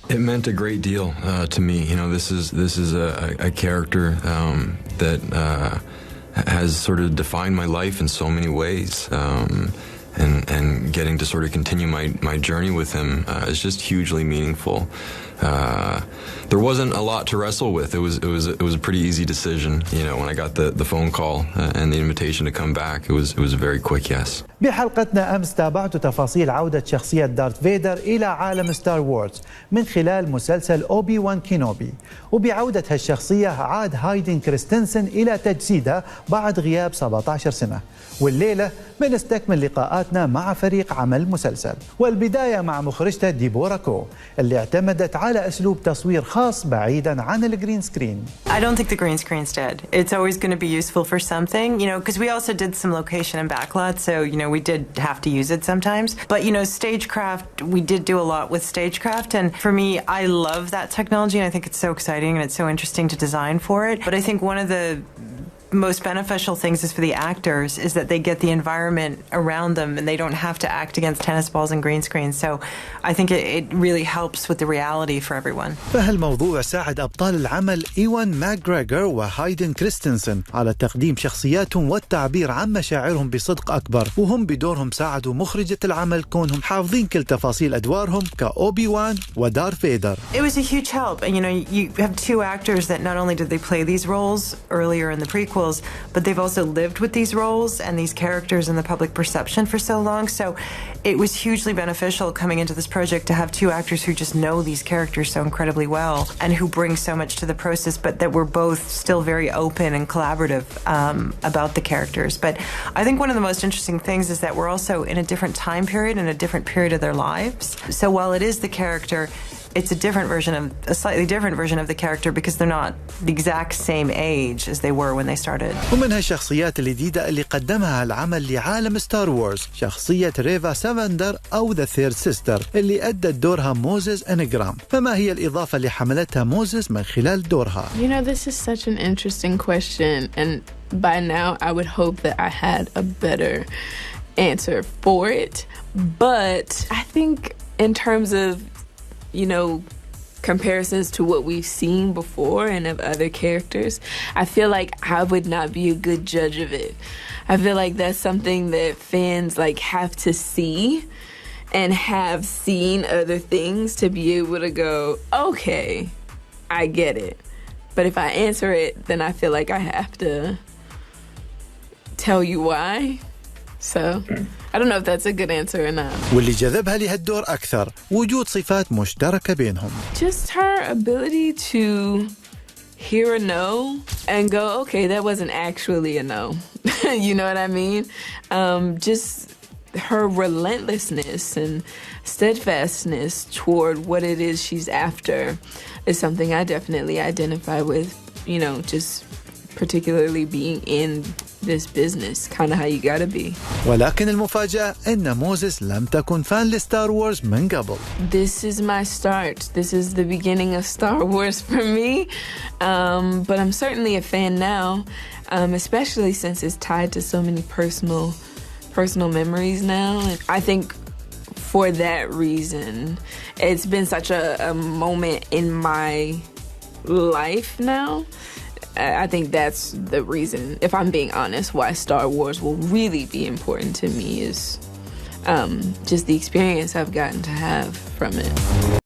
It meant a great deal to me. You know, this is a character that has sort of defined my life in so many ways. And getting to sort of continue my journey with him is just hugely meaningful. There wasn't a lot to wrestle with. It was a pretty easy decision. You know, when I got the phone call and the invitation to come back, it was a very quick yes. بحلقتنا أمس تابعت تفاصيل عودة شخصية دارث فيدر إلى عالم ستار وورز من خلال مسلسل أوبي وان كينوبي، وبعودة هالشخصية عاد هايدن كريستنسن إلى تجسيدها بعد غياب 17 سنة. والليلة بنستكمل لقاءاتنا مع فريق عمل المسلسل، والبداية مع مخرجته ديبورا كو اللي اعتمدت على أسلوب تصوير خاص بعيدا عن الجرين سكرين. I don't think the green screen's dead. It's always going to be useful for something, you know, because we also did some location and backlot, so, you know, we did have to use it sometimes. But, you know, stagecraft, we did do a lot with stagecraft, and for me, I love that technology, and I think it's so exciting and it's so interesting to design for it. But I think one of the most beneficial things is for the actors is that they get the environment around them and they don't have to act against tennis balls and green screens. So I think it really helps with the reality for everyone. فهالموضوع ساعد أبطال العمل إيوان ماكغريغور وهايدن كريستنسن على تقديم شخصياتهم والتعبير عن مشاعرهم بصدق أكبر، وهم بدورهم ساعدوا مخرجة العمل كونهم حافظين كل تفاصيل أدوارهم كأوبي وان ودارث فيدر. It was a huge help. And, you know, you have two actors that not only did they play these roles earlier in the prequel, but they've also lived with these roles and these characters in the public perception for so long. So it was hugely beneficial coming into this project to have two actors who just know these characters so incredibly well and who bring so much to the process, but that we're both still very open and collaborative about the characters. But I think one of the most interesting things is that we're also in a different time period and a different period of their lives. So while it is the character, it's a slightly different version of the character because they're not the exact same age as they were when they started. ومن هالشخصيات الجديدة اللي قدمها العمل لعالم ستار وورز شخصية ريفا سافندر أو ذا ثيرد سيستر اللي أدت دورها موسيز إنغرام. فما هي الإضافة اللي حملتها موسيز من خلال دورها؟ You know, this is such an interesting question, and by now I would hope that I had a better answer for it. But I think in terms of, you know, comparisons to what we've seen before and of other characters, I feel like I would not be a good judge of it. I feel like that's something that fans like have to see and have seen other things to be able to go, okay, I get it. But if I answer it, then I feel like I have to tell you why. So I don't know if that's a good answer or not. واللي جذبها لهالدور أكثر وجود صفات مشتركة بينهم. Just her ability to hear a no and go, okay, that wasn't actually a no. You know what I mean? Just her relentlessness and steadfastness toward what it is she's after is something I definitely identify with, you know, just particularly being in this business, kind of how you gotta be. ولكن المفاجأة إن موسيز لم تكن فان لستار وورز من قبل. This is my start. This is the beginning of Star Wars for me. But I'm certainly a fan now, especially since it's tied to so many personal memories now. And I think for that reason, it's been such a moment in my life now. I think that's the reason, if I'm being honest, why Star Wars will really be important to me is just the experience I've gotten to have from it.